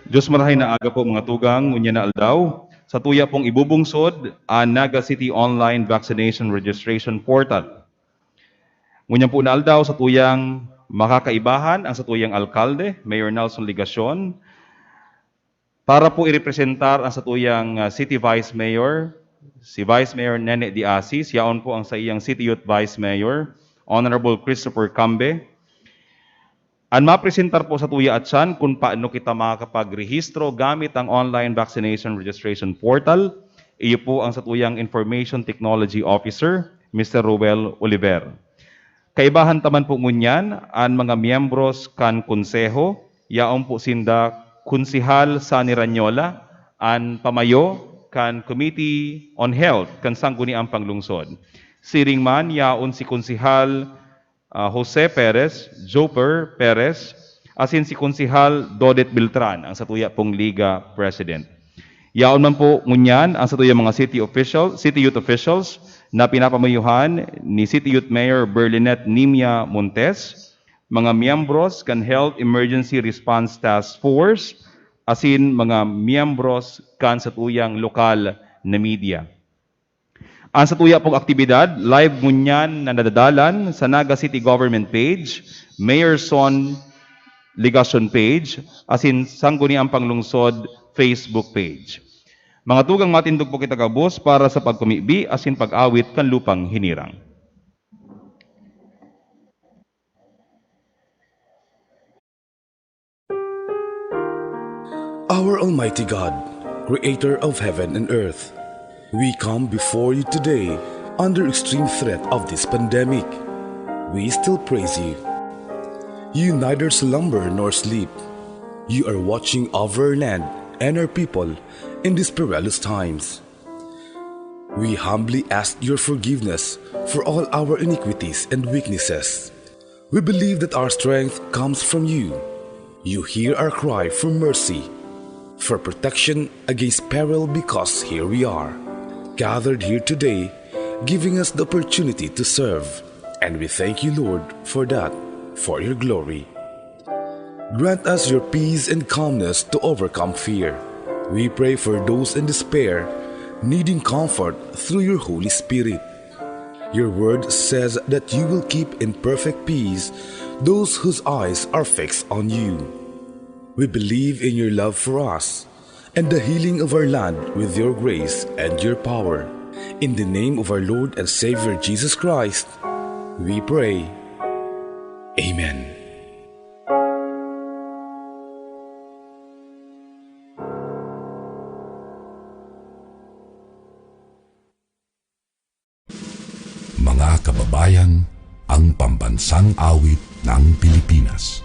Diyos marahay na aga po mga tugang, ngunya na aldaw. Sa tuya pong ibubungsod, ang Naga City Online Vaccination Registration Portal. Ngunya po na aldaw sa tuyang makakaibahan ang sa tuyang alkalde, Mayor Nelson Ligacion, para po irepresentar ang sa tuyang City Vice Mayor, si Vice Mayor Nene Diasis, yaon po ang sa iyang City Youth Vice Mayor, Honorable Christopher Cambe. Ang mapresentar po sa tuya at siyan kung paano kita makakapagrehistro gamit ang online vaccination registration portal. Iyo po ang sa tuyang Information Technology Officer, Mr. Ruel Oliver. Kaibahan taman po ngunyan ang mga miyembros kan konseho, yaong po sinda Kunsihal Sani Ranyola, ang pamayo kan Committee on Health kan sangguniang panglungsod. Siring man yaon si Kunsihal Jose Perez, Joper Perez, asin si Konsihal Dodet Beltran, ang satuya pong Liga President. Yaon man po ngunyan ang satuya mga city youth officials na pinapamayuhan ni City Youth Mayor Berlinet Nimia Montes, mga miyembros kan Health Emergency Response Task Force, asin mga miyembros kan satuyang lokal na media. Ang sa tuya pong aktibidad, live ngunyan na nadadalan sa Naga City Government page, Mayor Son Ligacion page, asin sangguniang panglungsod Facebook page. Mga tugang matindog po kita kabus para sa pagkumibi asin pag-awit kan lupang hinirang. Our Almighty God, Creator of heaven and earth, we come before you today under extreme threat of this pandemic. We still praise you. You neither slumber nor sleep. You are watching over our land and our people in these perilous times. We humbly ask your forgiveness for all our iniquities and weaknesses. We believe that our strength comes from you. You hear our cry for mercy, for protection against peril, because here we are, gathered here today, giving us the opportunity to serve. And we thank you, Lord, for that, for your glory. Grant us your peace and calmness to overcome fear. We pray for those in despair, needing comfort through your Holy Spirit. Your word says that you will keep in perfect peace those whose eyes are fixed on you. We believe in your love for us and the healing of our land with your grace and your power. In the name of our Lord and Savior Jesus Christ, we pray. Amen. Mga kababayan, ang pambansang awit ng Pilipinas.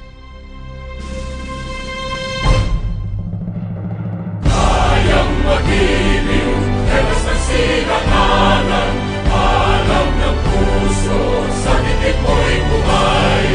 Magiliw, telas ng silanganan, alam ng puso, sa titik mo'y buhay.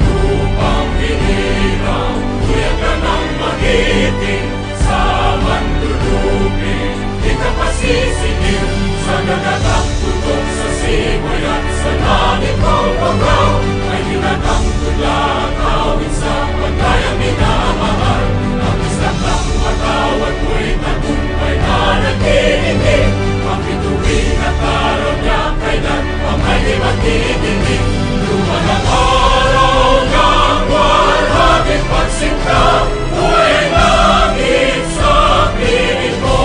Lupang hinirang, tuyag ka ng magiting, sa manlulupin, di ka pasisingil, sa nagatang tutok sa simoy at sa langit mong pagaw, ay hinatang tulad, awit sa pagkayang minamahal, ang isang ng matawad mo'y tagumpay na nagkikinig, ang bituin at araw niya kailan ang may di magtitingin. Luma ng araw ng walhaging pagsinta, buhay langit sa piling mo.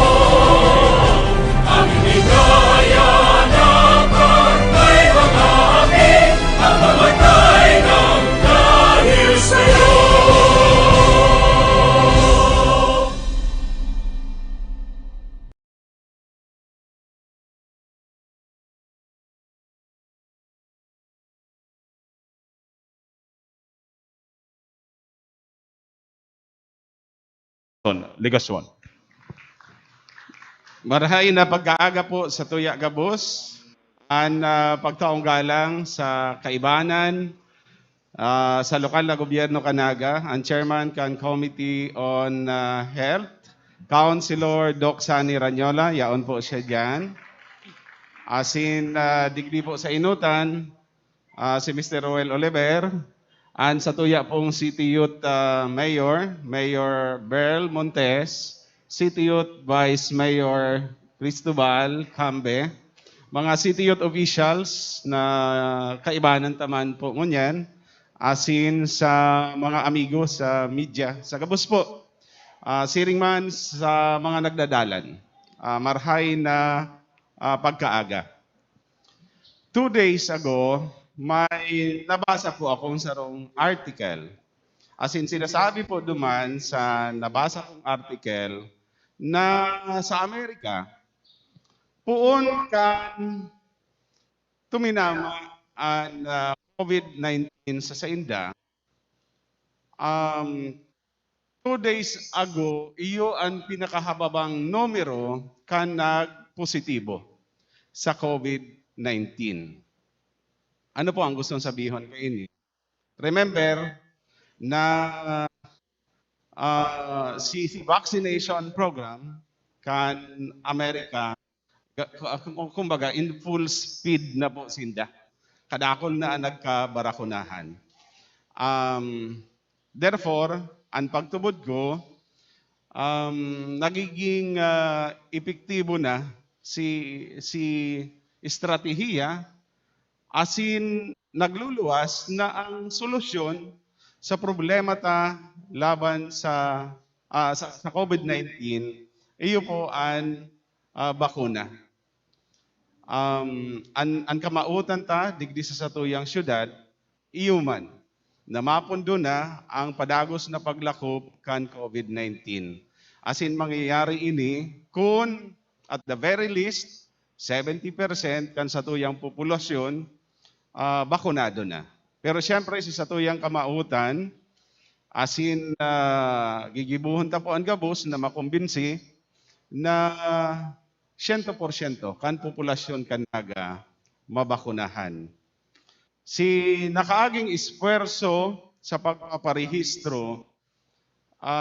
Ang inigaya na pagkay mga aking, ang mamatay ng dahil sa'yo. Ligacion. Marahay na pagkaaga po sa Tuya Gabos, ang pagtaong galang sa kaibanan sa lokal na gobyerno Kanaga, ang chairman kan Committee on Health, Councilor Doc Sani Ranyola, yaon po siya dyan. Asin digdi po sa inutan, si Mr. Ruel Oliver, And sa tuya pong City Youth Mayor, Mayor Berl Montes, City Youth Vice Mayor Cristobal Cambe, mga City Youth officials na kaibanan taman po ngunyan, asin sa mga amigo sa media, sa gabos po, siring man sa mga nagdadalan, marhay na pagkaaga. 2 days ago, may nabasa po akong sarong article. As in, sinasabi po duman sa nabasa kong article na sa Amerika, puon kan tuminama ang COVID-19 sa Sainda. 2 days ago, iyo ang pinakahababang numero kan nagpositibo sa COVID-19. Ano po ang gustong sabihin ko ini? Remember na si vaccination program kan Amerika, kumbaga in full speed na po sinda. Kadakol na ang nagkabarakunahan. Therefore, ang pagtubod ko, nagiging epektibo na si estratehiya asin nagluluwas na ang solusyon sa problema ta laban sa COVID-19, iyo po ang bakuna. Ang kamautan ta digdi sa satuyang syudad, iyo man na mapundo na ang padagos na paglakop kan COVID-19. Asin mangyayari ini kung at the very least 70% kan satuyang populasyon bakunado na. Pero siyempre si satuyang kamautan, asin gigibuhon ta po ang gabos na makumbinsi na 100% kan populasyon kanaga mabakunahan. Si nakaaging espuerso sa pagpaparehistro,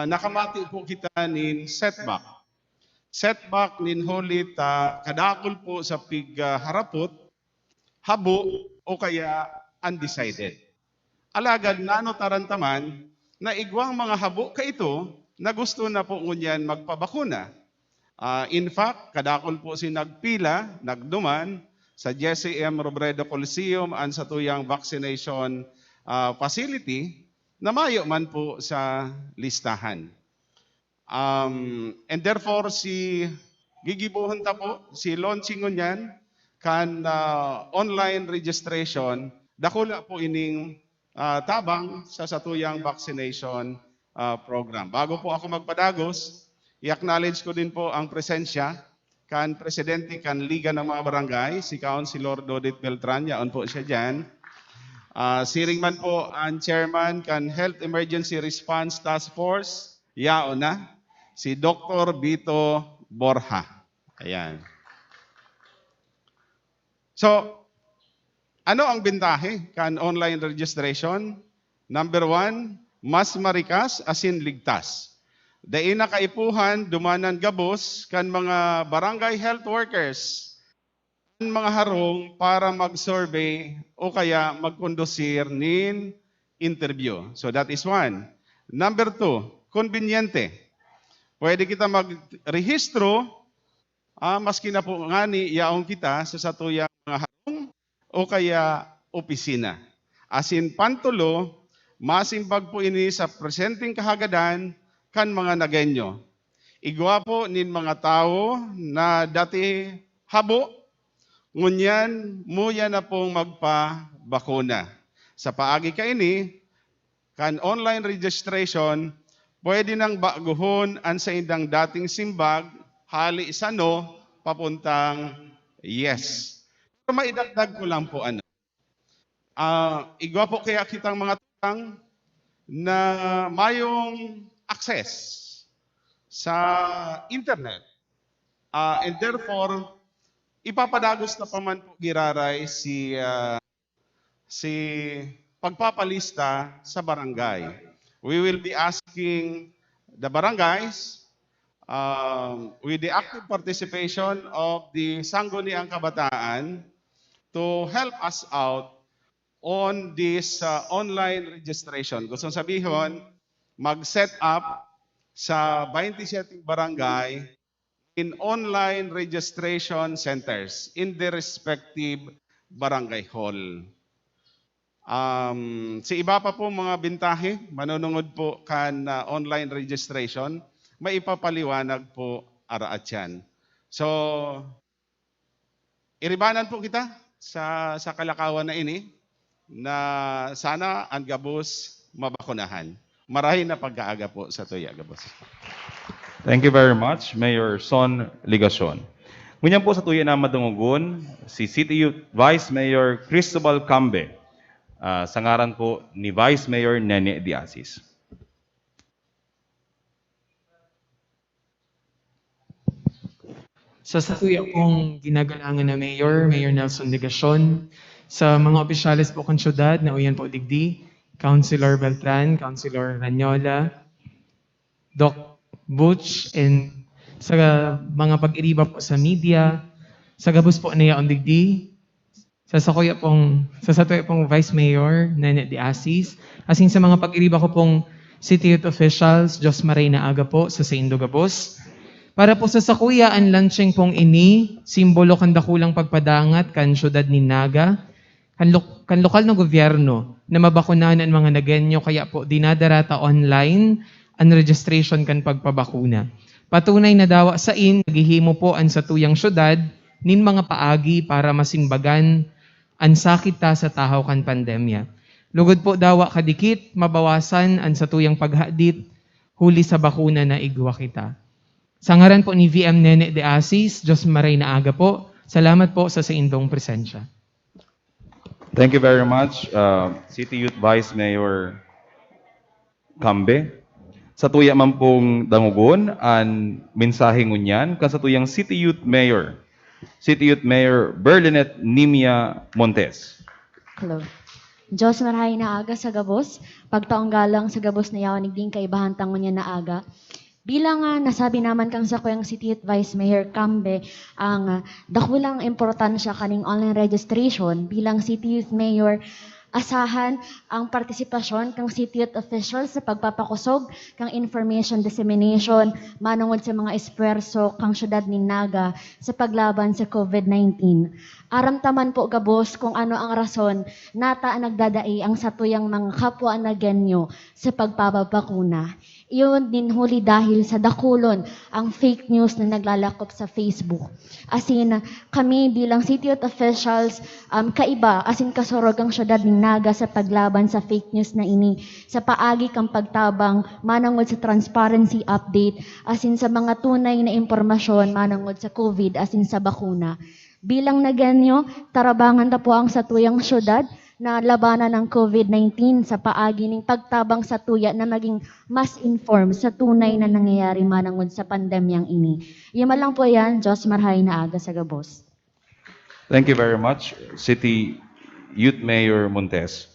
nakamati po kita nin setback. Setback nin holit kadakol po sa pigharapot, habo o kaya undecided. Alagad nano tarantaman na igwang mga habo ka ito na gusto na po ngunyan magpabakuna. In fact, kadakol po si nagpila, nagduman sa Jesse M. Robredo Coliseum ang sa tuyang vaccination facility na mayo man po sa listahan. And therefore, si gigibuhon ta po, si launching ngunyan, kan online registration, dakula po ining tabang sa satuyang vaccination program. Bago po ako magpadagos, i-acknowledge ko din po ang presensya kan Presidente kan Liga ng mga Barangay, si Councilor Dodit Beltran, yaon po siya dyan. Siring man po ang Chairman kan Health Emergency Response Task Force, yaon na, si Dr. Vito Borja. Ayan. So, ano ang bintahe kan online registration? Number 1, mas marikas asin ligtas. Dahil na kaipuhan, dumanan gabos kan mga barangay health workers, kan mga harong para mag-survey o kaya mag-kondusir nin interview. So that is 1. Number 2, konbinyente. Pwede kita mag-rehistro, maski na po nga ni yaong kita sa satuyang mga harong o kaya opisina. Asin pantulo, masimbag po ini sa presenting kahagadan kan mga nagenyo. Igwa po nin mga tao na dati habo, ngunyan muya na pong magpabakuna. Sa paagi ka ini, kan online registration, pwede nang baguhon ang sa indang dating simbag, hali isa no, papuntang yes. Pero maidagdag ko lang po ano. Igwa po kaya kitang mga tutang na mayong access sa internet. And therefore, ipapadagos na paman po giraray si pagpapalista sa barangay. We will be asking the barangays with the active participation of the Sangguniang Kabataan to help us out on this online registration. Gusto sabihin, mag-set up sa 27 barangay in online registration centers in the respective barangay hall. Si iba pa po mga bintahe, manunungod po kan online registration, may ipapaliwanag po araat yan. So, iribanan po kita sa kalakawan na ini na sana ang gabos mabakunahan. Marahin na pagkaaga po sa tuya, gabos. Thank you very much, Mayor Son Ligacion. Ngunyan po sa tuya na madungugon, si City Youth Vice Mayor Cristobal Cambe, sa ngaran po ni Vice Mayor Nene Diasis. Sa satuya pong ginagalangan na Mayor Nelson Ligacion, sa mga opisyalis po kong syudad na uyan po digdi, Councilor Beltran, Councilor Ranyola, Doc Butch, and sa mga pag-iriba po sa media, sa gabos po na yaon digdi, sa satuya pong Vice Mayor Nene Diasis, asin sa mga pag-iriba ko pong City Youth Officials, Diyos Maray na aga po sa Saindo Gabos. Para po sa sakuya, ang launching pong ini, simbolo kan dakulang pagpadangat kan syudad ni Naga, kan lokal na gobyerno na mabakunahan ang mga nagenyo, kaya po dinadarata online ang registration kan pagpabakuna. Patunay na dawa sa naghihimo po ang satuyang syudad nin mga paagi para masimbagan ang sakit ta sa tahaw kan pandemya. Lugod po dawa kadikit, mabawasan ang satuyang paghadit, huli sa bakuna na igwa kita. Sa ngaran po ni VM Nene de Asis, Diyos Maray na aga po. Salamat po sa indong presensya. Thank you very much, City Youth Vice Mayor Cambe. Sa tuya man pong dangugon, ang mensahe ngunyan, kan sa tuyang City Youth Mayor Berlinet Nimia Montes. Hello. Diyos Maray na aga sa gabos, pagtaong galang sa gabos na yawan nigding kaibahan tangon niya na aga. Bilang nasabi naman kang sa kuyang City Youth Vice Mayor Cambe, ang dakulang importansya kaning online registration bilang City Youth Mayor, asahan ang partisipasyon kang City Youth officials sa pagpapakusog kang information dissemination manungod sa mga espuwerso kang syudad ni Naga sa paglaban sa COVID-19. Aramtaman po gabos kung ano ang rason nata nagdadai ang satuyang mga kapwa na genyo sa pagpapabakuna. Iyon din huli dahil sa dakulon ang fake news na naglalakop sa Facebook. Asin kami bilang City Youth officials, kaiba, asin kasurog ang syudad ni Naga sa paglaban sa fake news na ini, sa paagi kang pagtabang, manangod sa transparency update, asin sa mga tunay na impormasyon, manangod sa COVID, asin sa bakuna. Bilang naganyo, tarabangan na po ang satuyang syudad na labanan ng COVID-19 sa paagi ng pagtabang sa tuya na maging mas informed sa tunay na nangyayari manangod sa pandemyang ini. Yuma lang po yan, Diyos Maray na aga sa gabos. Thank you very much, City Youth Mayor Montes.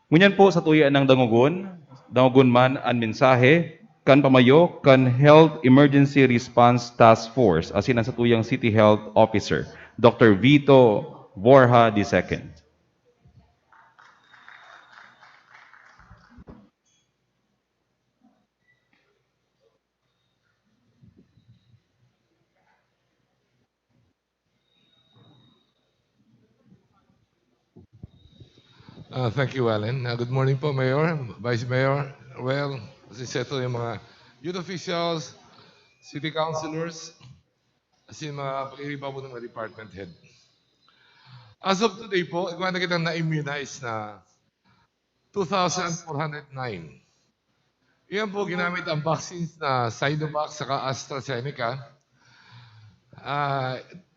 Ngunyan po sa tuya ng dangugon man ang mensahe, kan pamayo, kan Health Emergency Response Task Force, asin ang sa tuyang City Health Officer, Dr. Vito Borja II. Thank you, Alan. Good morning po, Mayor, Vice Mayor. Well, as I said to yung mga youth officials, city councilors, as in mga pag-iriba po ng mga department head. As of today po, ikaw na kitang na-immunize na 2,409. Iyan po ginamit ang vaccines na Sinovac saka AstraZeneca.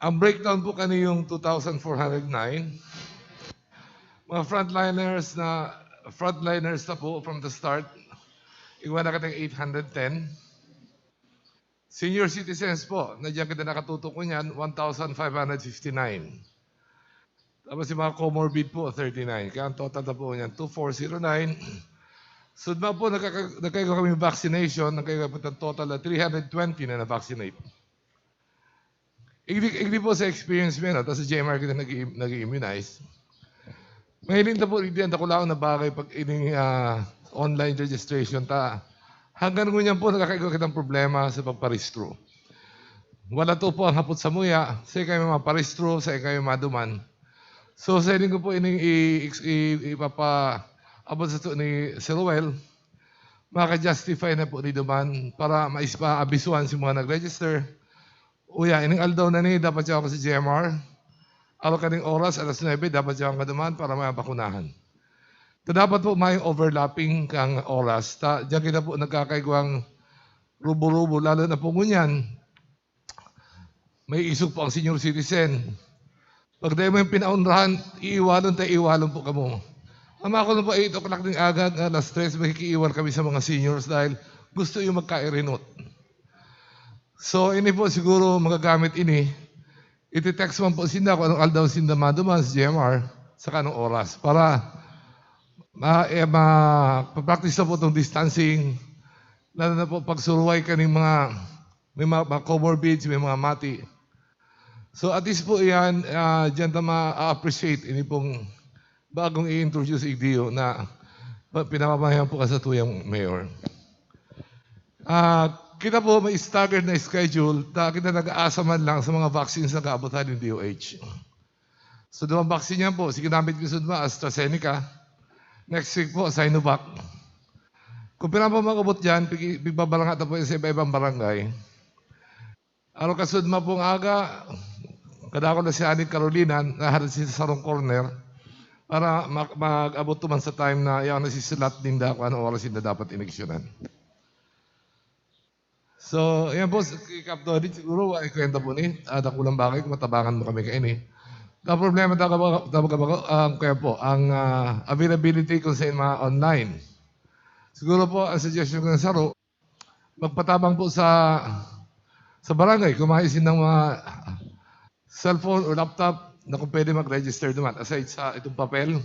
Ang breakdown po kaniyong 2,409. Mga frontliners na po from the start, iwan na katang 810. Senior citizens po, nandiyan kita nakatutok ko niyan, 1,559. Tapos yung mga comorbid po, 39. Kaya ang total na po niyan, 2,409. Sudma po, nagkaigo kami vaccination, nagkaigo po ng total na 320 na na-vaccinate. Igli po sa experience mo, tapos sa JMR kita nag-immunize. Mahiling na po, hindi ako lang na bagay pag ining online registration ta. Hanggang ngunyan po, nakakaigo kitang problema sa pagparistro. Wala to po ang hapot sa muya, sa kayo maparistro, sa kayo maduman. So, sa ko po ining ipapaabot sa to ni Sir Ruel, maka-justify na po ni Duman para maispa-abisuan si mga nag-register. Uya, ining aldaw na ni, dapat siya ako sa GMR. Araw kaning oras, alas 9, dapat siya ang kaduman para mabakunahan. So, dapat po may overlapping kang oras. Diyan kita po nagkakaigwang rubo-rubo, lalo na po ngunyan. May isok po ang senior citizen. Pag dahil mo yung pinaunrahan, iiwalon po kamo. Ama ako na po 8 o'clock ng aga, alas 3, makikiiwan kami sa mga seniors dahil gusto yung magka-remote. So, ini po siguro magagamit ini. Iti-text man po sinda kung anong aldaw sinda maduman sa GMR sa kanong oras para ma-practice na po itong distancing, lalo na po pagsuruway ka ng may mga comorbids, may mga mati. So at least po yan, dyan na ma-appreciate ini pong bagong i-introduce IDEO na pinamamahayan po ka sa tuyang mayor. Kita po may staggered na schedule, kita nag-aasa man lang sa mga vaccines na kaabotan ng DOH. So dalawang vaccine yan po, sige namin gusto ba, AstraZeneca. Next week po, Sinovac. Kung pinapa mag-abot dyan, bigbabalangat na po sa iba-ibang barangay. Araw kasud ma pong aga, kadako na si Anik Carolina, naharap siya sa sarong corner, para mag-abot man sa time na yan na si Silat din da kung anong oras na dapat ineksyonan. So, yan po, Kap Dodi, siguro, ay kwenta po ni, dakulang bakit, matabangan mo kami kaini. Ang problema kaya po, ang availability kung sa mga online. Siguro po, ang suggestion ko ng Saro, magpatabang po sa barangay, kumaisin ng mga cellphone o laptop na kung pwede mag-register naman. Aside sa itong papel,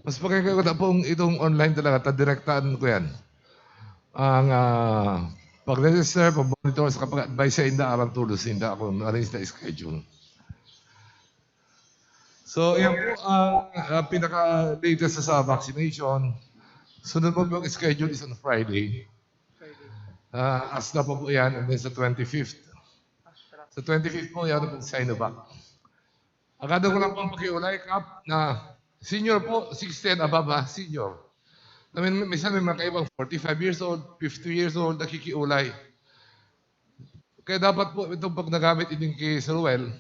mas pagkakakuta pong itong online talaga, direktaan ko yan. Ang pag-register, pag-monitor, sa kapag-advise sa inda, arang tulos, inda ako arrange na schedule. So, yan po ang pinaka-latest sa vaccination. Sunod mo po ang schedule is on Friday. As na po yan, and then sa 25th. Sa 25th po, yan po sa Sinovac. Akada ko lang pong pakiulay, Kap, na senior po, 16 ababa, senior. I mean, minsan may mga kaibang 45 years old, 50 years old, nakikiulay. Kaya dapat po itong pag nagamit din kay Sir Ruel,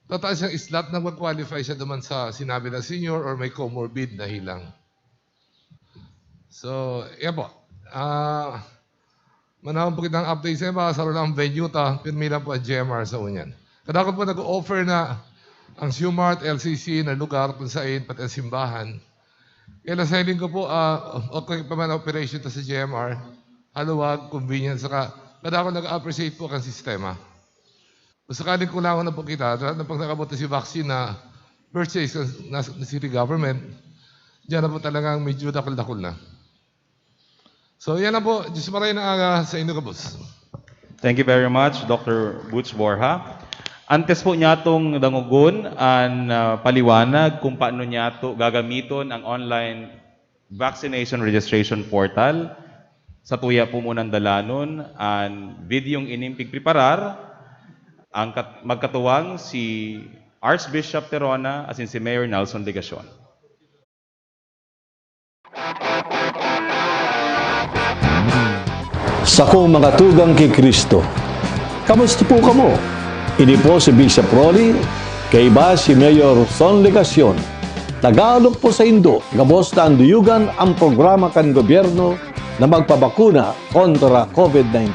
tataas siyang slot na mag-qualify siya naman sa sinabi ng senior or may comorbid na hilang. So, yan po. Manawang po kitang update sa iba, saro lang ang venue ta, pinamilang po ang GMR sa unyan. Kadakot po nag-offer na ang Sumart, LCC na lugar kung saan pati ang simbahan. Kaya nasailin ko po, okay pa man operation ta sa GMR, haluwag, convenience, saka kadakot nag-appreciate po ang sistema. Kung sakaling kulangan na po kita, na pag nakabot na si vaccine na purchase na city government, diyan na po talagang medyo dakol-dakol na. So yan na po, Diyos maray na aga sa inyo kabos. Thank you very much, Dr. Butch Borja. Antes po niya itong dangugon ang paliwanag kung paano niya ito gagamiton ang online vaccination registration portal. Sa tuya po munang dalanon ang videong inimpig preparar ang magkatuwang si Archbishop Terona as in si Mayor Nelson Legacion. Sakong mga tugang kay Kristo. Kamusta po kamo? Ini po si Bishop Rolly, kay iba si Mayor Son Legacion. Tagalog po sa Indo, gabos na anduyugan ang programa kan gobyerno na magpabakuna kontra COVID-19.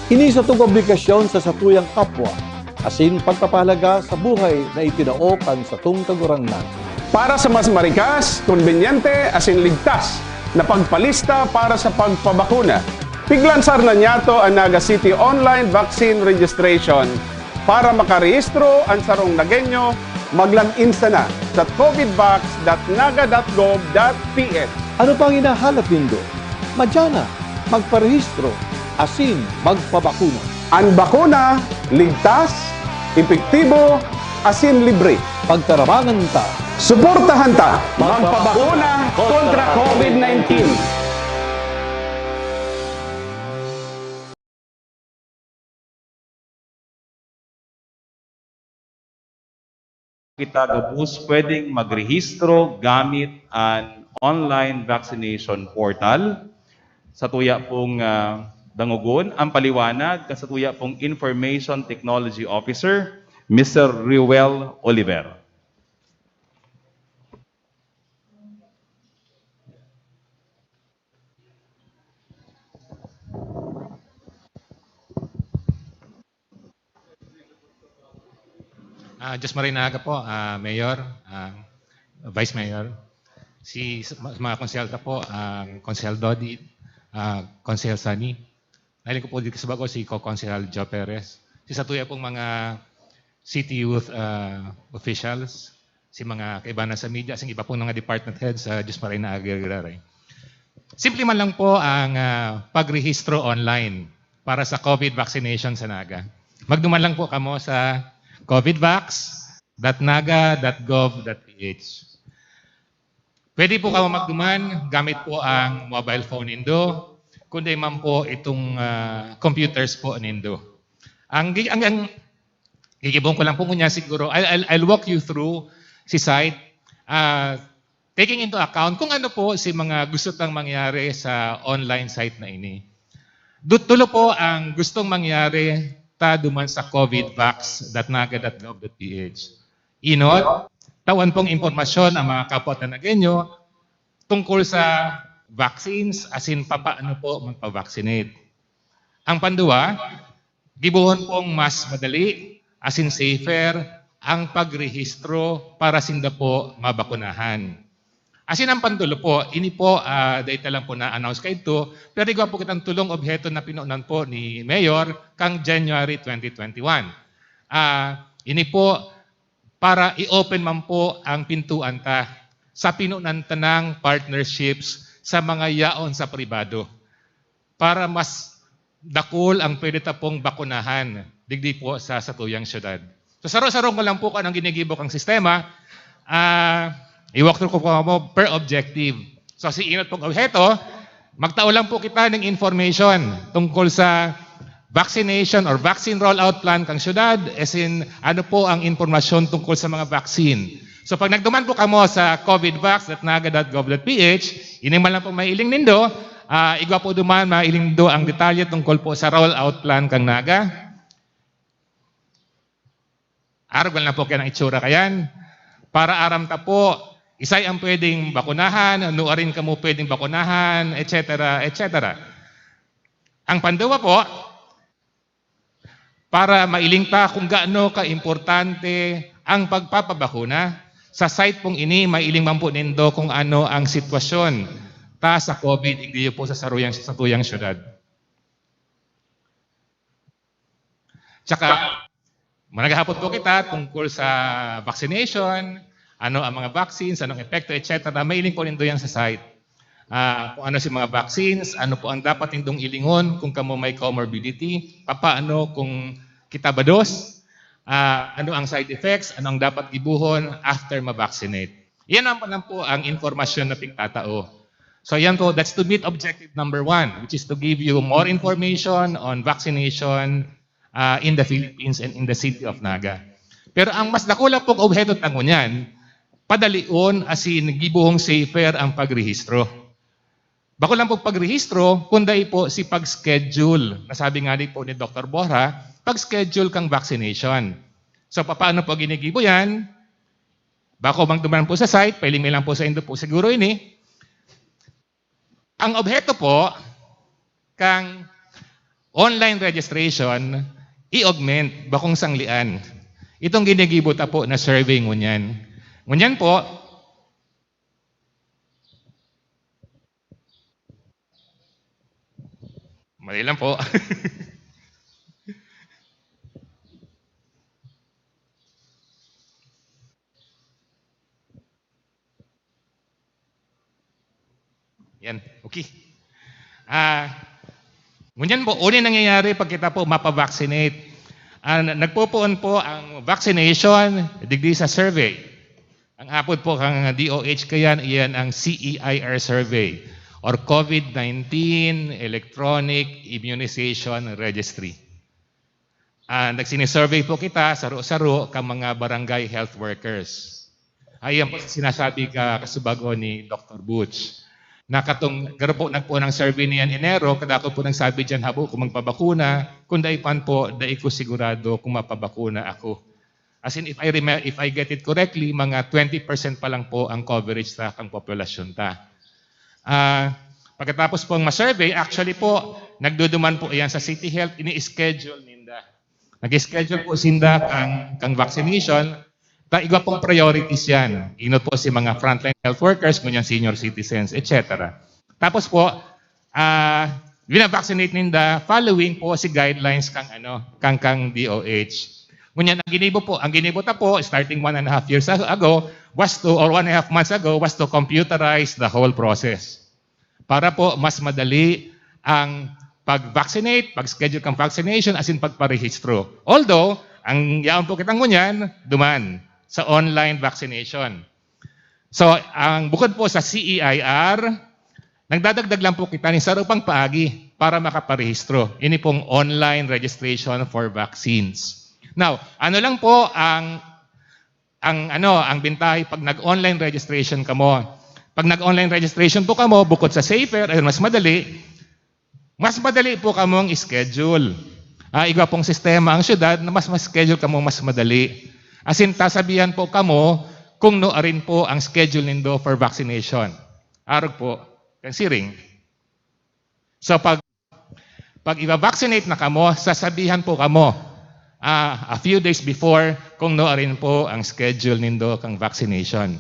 Ini sa itong obligasyon sa satuyang kapwa, asin pagpapahalaga sa buhay na itinaokan sa itong kagurangnan. Para sa mas marikas, konbenyente, asin ligtas na pagpalista para sa pagpabakuna, piglansar na niyato ang Naga City Online Vaccine Registration para makarehistro ang sarong Nagenyo, maglan-insta na sa covidvax.naga.gov.ph. Ano pang hinahalap nindo? Madyana, magparehistro, asin magpabakuna. Ang bakuna, ligtas, epektibo, asin libre. Pagtarabangan ta Suportahan ta magpabakuna kontra COVID-19. Kita gabus pwedeng magrehistro gamit ang online vaccination portal. Sa tuya pong dangugon, ang paliwanag sa tuya pong Information Technology Officer, Mr. Riwel Oliver. Diyos Marinaga po, Mayor, Vice Mayor, mga konselta po, Konsel Dodi, Konsel Sani. Nahiling ko po dito sa bago si Co-Konsel Joe Perez. Sa tuya pong mga city youth officials, si mga kaibanan sa media, si iba pong mga department heads sa Diyos Marinaga. Simple man lang po ang pagrehistro online para sa COVID vaccination sa Naga. Magduman lang po kamo sa covidvax.naga.gov.ph. Pwede po kayo magduman gamit po ang mobile phone nindo, kundi man po itong computers po nindo. Ang gigibong ko lang po niya siguro, I'll walk you through si site, taking into account kung ano po si mga gusto tang mangyari sa online site na ini. Tulo po ang gustong mangyari duman sa covidvax.naga.gov.ph. Inot, tawan pong impormasyon ang mga kapwa Tanagenyo tungkol sa vaccines, asin paano po magpa-vaccinate. Ang panduwa, gibuhon pong mas madali, asin safer, ang pagrehistro para sinda po mabakunahan. Asin ang pandulo po, ini po, data lang po na-announce kayo ito, pero igaw po kitang tulong objeto na pinuunan po ni Mayor kang January 2021. Ini po, para i-open man po ang pintuan ta sa pinuunan tanang partnerships sa mga yaon sa pribado para mas dakol ang pwede ta pong bakunahan digdi po sa satuyang syudad. So saro-sarong ko lang po kung anong ginigibok ang sistema, i-walk through ko po per objective. So si inot pong objeto, magtao lang po kita ng information tungkol sa vaccination or vaccine rollout plan kang syudad, as in ano po ang informasyon tungkol sa mga vaccine. So pag nagduman po kamo sa covidvax.naga.gov.ph, inimal lang po mailing nindo, igwa po duman mailing nindo ang detalye tungkol po sa rollout plan kang Naga. Argal na po kaya ng itsura kayan. Para aram ta po, isay ang pwedeng bakunahan, nuarin ka mo pwedeng bakunahan, etc. etc. Ang pandawa po, para mailing pa kung gaano ka-importante ang pagpapabakuna, sa site pong ini, mailing man po nindo kung ano ang sitwasyon ta sa COVID, hindi po sa tuyang syudad. Tsaka, managahapot po kita tungkol sa vaccination, ano ang mga vaccines, anong epekto, etc. Mailing po nindo yan sa site. Kung ano si mga vaccines, ano po ang dapat nindong ilingon kung kamo may comorbidity, paano kung kita bados, ano ang side effects, ano ang dapat gibuhon after ma-vaccinate. Yan lang po ang informasyon na pigtatao. So yan po, that's to meet objective number 1, which is to give you more information on vaccination in the Philippines and in the city of Naga. Pero ang mas dakula pong objeto tango niyan, padalion asin gibuhong safer ang pagrehistro. Bako lang po pagrehistro, kundi po si pag-schedule. Nasabi nga din po ni Dr. Borja, pag-schedule kang vaccination. So paano po ginigibo yan? Bako bang duman po sa site, pailing lang po sa indo po siguro ini. Ang objeto po, kang online registration, i-augment, bakong sanglian. Itong ginigibo ta po na survey ngunyan. Ngunyan po, mali lang po. Yan, okay. Ngunyan po, uli nangyayari pag kita po mapavaccinate. Nagpupuon po ang vaccination digdi sa survey. Ang apod po kang DOH kayan, iyan ang CEIR survey or COVID-19 Electronic Immunization Registry. Nagsinisurvey po kita, saro-saro, ka mga barangay health workers. Ayan po sinasabi kasubago ni Dr. Butch. Nakatong po ng survey niyan Enero, kada ko po nagsabi dyan habo kung magpabakuna, kung daipan po, dai ko sigurado kung mapabakuna ako. As in, if I get it correctly, mga 20% pa lang po ang coverage sa kang populasyon ta. Pagkatapos po ang ma-survey, actually po, nagduduman po yan sa City Health, ini-schedule ninda. Nag-schedule po sinda kang vaccination, iba pong priorities yan. Inot po si mga frontline health workers, ngunyan senior citizens, etc. Tapos po, binavaccinate ninda following po si guidelines kang DOH. Ngunyan, ang ginibota po, starting 1.5 years ago, or 1.5 months ago, was to computerize the whole process. Para po mas madali ang pag-vaccinate, pag-schedule kang vaccination, as in pagparehistro. Although, ang yaon po kitang ngunyan, duman sa online vaccination. So, ang bukod po sa CEIR, nagdadagdag lang po kita ni sarupang paagi para makaparehistro. Ini pong online registration for vaccines. Now, ano lang po ang bintahe pag nag-online registration kamo? Pag nag-online registration po kamo, bukod sa safer, ay mas madali po kamong schedule. Iba pong sistema ang syudad na mas schedule kamo mas madali. As in, tasabihan po kamo kung noorin po ang schedule nindo for vaccination. Arog po, kang siring. So pag i-vaccinate na kamo, sasabihan po kamo a few days before kung noorin po ang schedule nindo kang vaccination.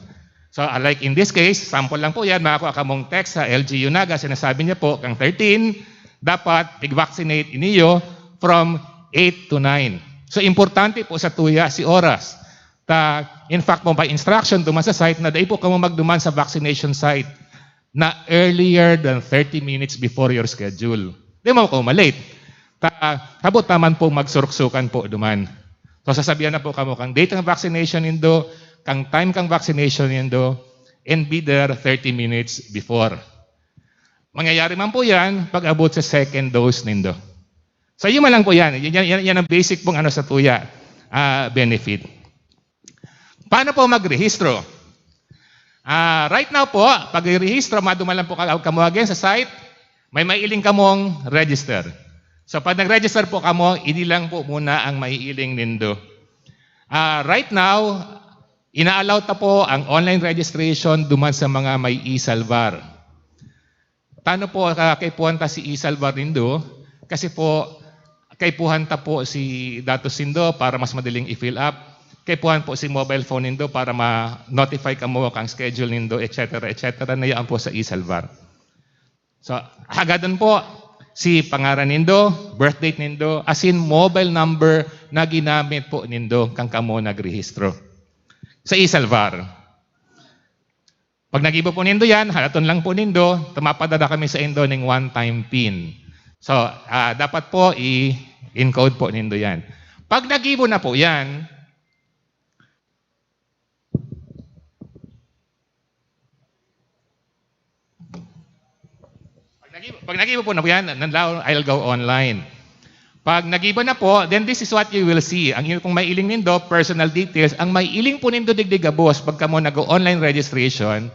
So like in this case, sample lang po yan, makakuha kamong text sa LGU Naga, sinasabi niya po, kang 13, dapat i-vaccinate iniyo from 8 to 9. So, importante po sa tuya si oras. In fact, po by instruction, duman sa site na dahil po kamo magduman sa vaccination site na earlier than 30 minutes before your schedule. Di mo ko malate. Habot naman po magsuruksukan po duman. So, sasabihan na po kamo kang date ng vaccination nindo, kang time kang vaccination nindo, and be there 30 minutes before. Mangyayari man po yan pag abot sa second dose nindo. So, yun man lang po yan. Yan ang basic pong sa tuya benefit. Paano po magrehistro? Right now po, pag i-rehistro, maduman lang po kamo again sa site, may maiiling kamong register. So, pag nag-register po kamo, hindi lang po muna ang maiiling nindo. Right now, ina-allow ta po ang online registration duman sa mga may e-salvar. Paano po kay puhanta si e-salvar nindo? Kasi po, kay puhanta po si datos nindo para mas madaling i-fill up. Kay puhan po si mobile phone nindo para ma-notify ka mo kang schedule nindo, etc. Nayaan po sa e-salvar. So, hagadan po si pangaran nindo, birth date nindo, as in mobile number na ginamit po nindo kang kamo nagrehistro sa e-salvar. Pag nag-ibo po nindo yan, halaton lang po nindo, tumapadala kami sa indo ng one-time PIN. So, dapat po i-encode po nindo yan. Pag nag-ibo na po yan, pag nag-ibo po na po yan, I'll go online. Pag nag-ibo na po, then this is what you will see. Ang pong may iling nindo, personal details. Ang may iling po nindo digdigabos, pagka mo nag-online registration,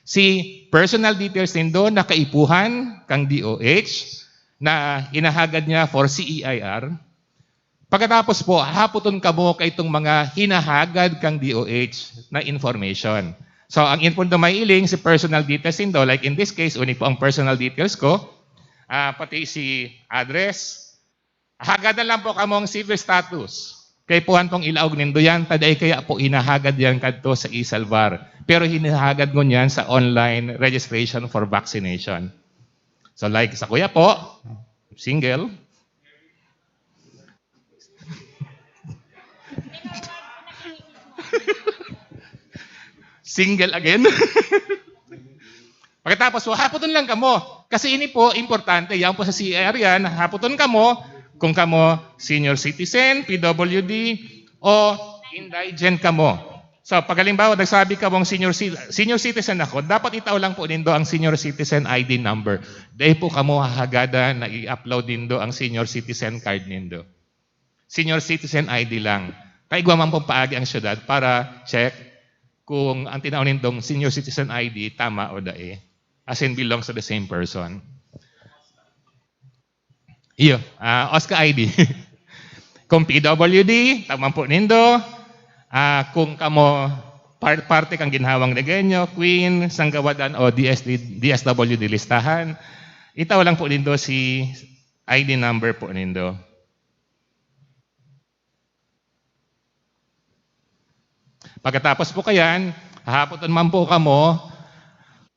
si personal details nindo na kaipuhan kang DOH, na hinahagad niya for CEIR. Pagkatapos po, haputon ka mo kay itong mga hinahagad kang DOH na information. So, ang info na may iling, si personal details nindo, like in this case, unik po ang personal details ko, pati si address, hagadan lang po kamong civil status. Kay puhan pong ilaog nindo yan, taday kaya po inahagad yan kadto sa e-salvar. Pero hinahagad mo yan sa online registration for vaccination. So like sa kuya po, single. Single again. Pagkatapos po, haputon lang kamo. Kasi ini po, importante. Yan po sa CER yan, haputon kamo kung kamo senior citizen, PWD, o indigent kamo. So, pag halimbawa, nagsabi ka mong senior citizen ako, dapat itaw lang po nindo ang senior citizen ID number. Dahil po kamo hahagada na i-upload nindo ang senior citizen card nindo. Senior citizen ID lang. Kaigwa man po paagi ang syudad para check kung ang tinaw nindong senior citizen ID tama o dae. As in belongs to the same person. Iyo, OSCA ID. Kung PWD, tama po nindo. Kung kamo parte kang ginhawang legenyo, Queen, Sanggawadan o DSWD listahan, itaw lang po nindo si ID number po nindo. Pagkatapos po kayan, hahapoton man po kamo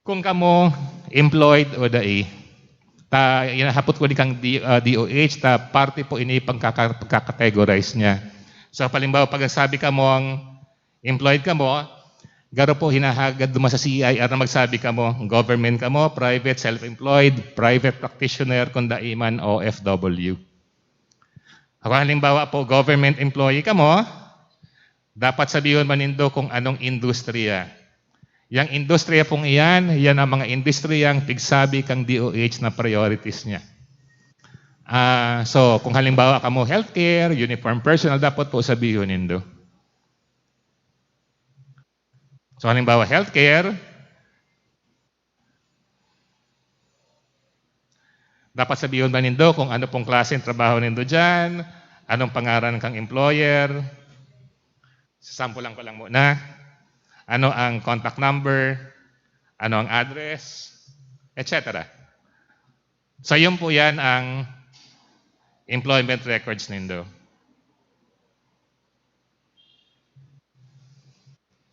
kung kamo employed o dai. Inahapot ko ni kang DOH, parte po ini pagkakategorize niya. So, palimbawa, pag sabi ka mo ang employed ka mo, garo po hinahagad mo sa CIR na magsabi ka mo, government ka mo, private, self-employed, private practitioner, kundaiman, OFW. Ako halimbawa po, government employee ka mo, dapat sabihin manindo kung anong industriya. Yang industriya pong iyan, yan ang mga industriyang pigsabi kang DOH na priorities niya. So, kung halimbawa ka mo healthcare, uniform personnel, dapat po sabihin nindo. So, halimbawa healthcare, dapat sabihin ba nindo kung ano pong klase ng trabaho nindo dyan, anong pangaran kang employer, sasampulan ko lang muna, ano ang contact number, ano ang address, etc. So, yun po yan ang employment records nindo.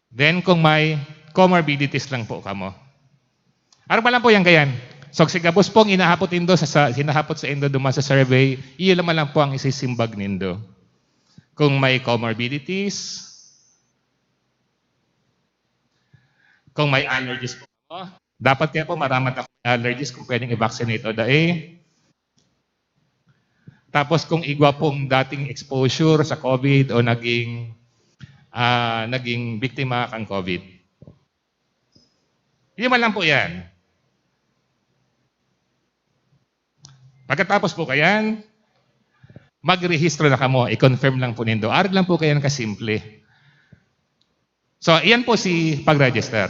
Then, kung may comorbidities lang po kamo. Ano ba lang po yan gayan? So, sigabos pong hinahapot sa indo duman sa survey, iyon naman lang po ang isisimbag nindo. Kung may comorbidities, kung may allergies po kamo, dapat kaya po maramat ako allergies kung pwedeng i-vaccinate o dae. Tapos kung igwa pong dating exposure sa COVID o naging biktima kang COVID. Hindi man lang po yan. Pagkatapos po kayan, mag-rehistro na kamo, i-confirm lang po nindo. Arag lang po kayan kasimple. So, iyan po si pag-register.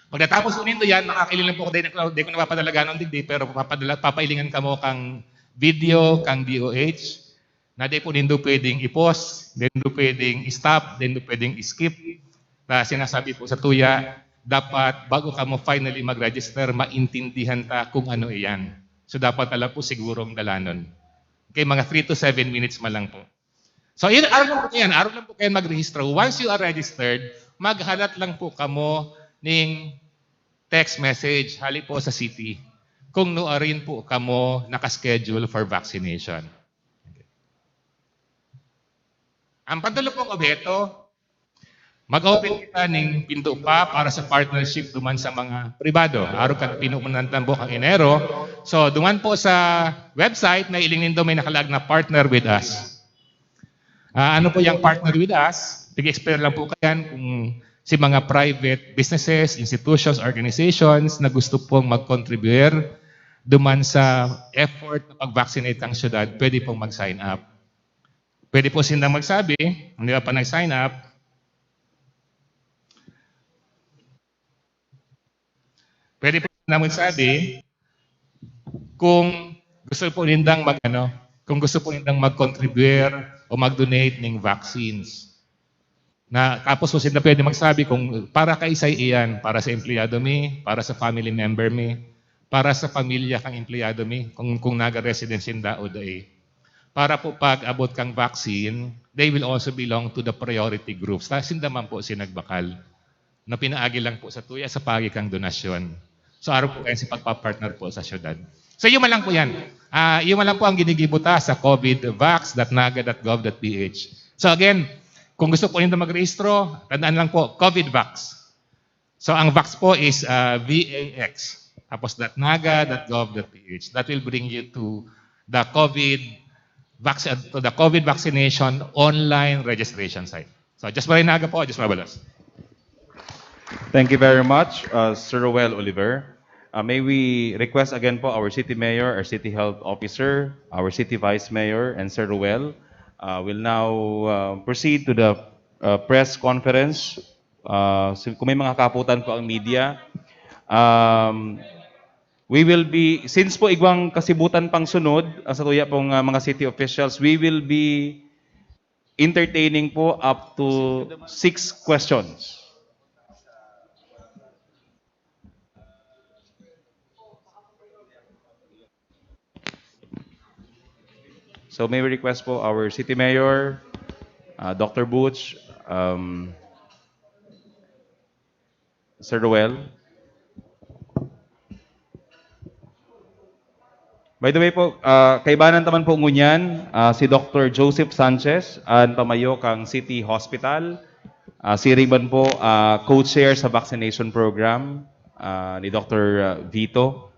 Pagkatapos po nindo yan, makakililan po ko din ko napapadalaga ng digdi, pero papailingan kamo kang video kang DOH na di po nindo pwedeng i-pause, nindo pwedeng i-stop, nindo pwedeng i-skip. Na sinasabi po sa tuya, dapat bago ka mo finally mag-register, maintindihan ta kung ano iyan. So dapat alam po sigurong dalanon. Okay, mga 3 to 7 minutes man lang po. So araw lang po kayo mag-register. Once you are registered, maghalat lang po kamo ng text message hali po sa city kung nuarin po kamo nakaschedule for vaccination. Okay. Ang pantulo pong objeto, mag-open kita ng pinto pa para sa partnership duman sa mga pribado. Araw ka pinupunan tambok ang Enero. So, duman po sa website na ilingin daw may nakalag na partner with us. Ano po yung partner with us? Pag-explain lang po kayan kung si mga private businesses, institutions, organizations na gusto pong mag-contribute duman sa effort na pag-vaccinate ang syudad, pwede pong mag-sign up. Pwede po silang magsabi, hindi ba pa nag-sign up, pwede po silang magsabi kung gusto po nindang mag-contribute o mag-donate ng vaccines. Tapos po sila pwede magsabi kung para kay isay iyan, para sa empleyado mi, para sa family member mi, para sa pamilya kang empleyado mi, kung naga-residence sinda o dae. Para po pag abot kang vaccine, they will also belong to the priority groups. Sindaman po sinagbakal na pinaagi lang po sa tuya sa pagi kang donasyon. So araw po kayo si pagpapartner po sa syudad. So yun man lang po yan. Yun man lang po ang ginigibuta sa covidvax.naga.gov.ph. So again, kung gusto po nito mag-rehistro, tandaan lang po, COVIDVAX. So ang VAX po is VAX. Tapos .naga.gov.ph. That will bring you to the COVID vaccination online registration site. So, Diyos Marinaga po, Diyos Mabalos. Thank you very much, Sir Roel Oliver. May we request again po our City Mayor, our City Health Officer, our City Vice Mayor, and Sir Roel will now proceed to the press conference. Kung may mga kaputan po ang media, we will be, since po igwang kasibutan pang sunod sa tuya pong mga city officials, we will be entertaining po up to 6 questions. So may we request po our City Mayor, Dr. Butch, Sir Roel. By the way po, kaibanan taman po ngunyan, si Dr. Joseph Sanchez, ang pamayo kang City Hospital. Si Riban po, co-chair sa vaccination program ni Dr. Vito.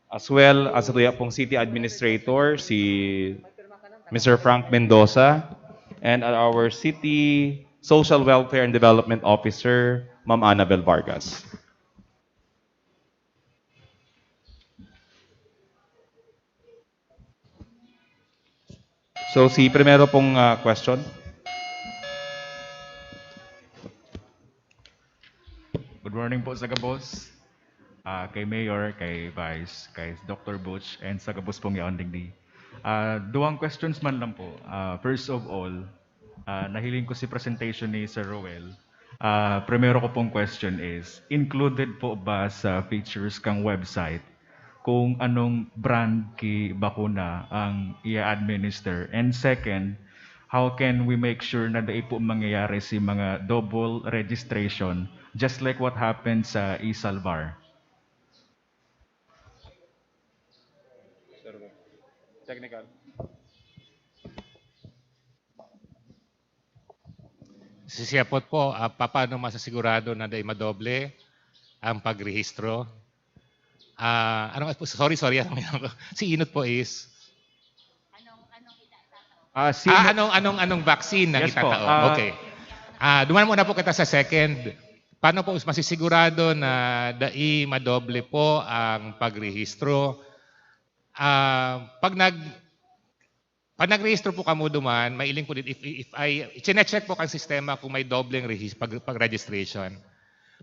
As well as ito pong City Administrator, si Mr. Frank Mendoza, and our City Social Welfare and Development Officer, Ma'am Annabel Vargas. So, si primero pong question. Good morning po sa Gabos. Kay Mayor, kay Vice, kay Dr. Butch, and sa Gabos pong yaon digdi. Duwang questions man lang po. First of all, nahiling ko si presentation ni Sir Roel. Primero ko pong question is, included po ba sa features kang website kung anong brand ki bakuna ang i-administer? And second, how can we make sure na dai po mangyayari si mga double registration just like what happened sa Isalvar? Technical. Sisiyapot po, paano masasigurado na dahil madoble ang pagrehistro? Sorry. Si Inot po is? Anong vaccine na Yes po, itatao? Okay. Duman muna po kita sa second. Paano po masisigurado na dai madoble po ang pagrehistro? Pag nagrehistro po kamo duman, mailing po dito, if i-check po ang sistema kung may dobleng pag-registration.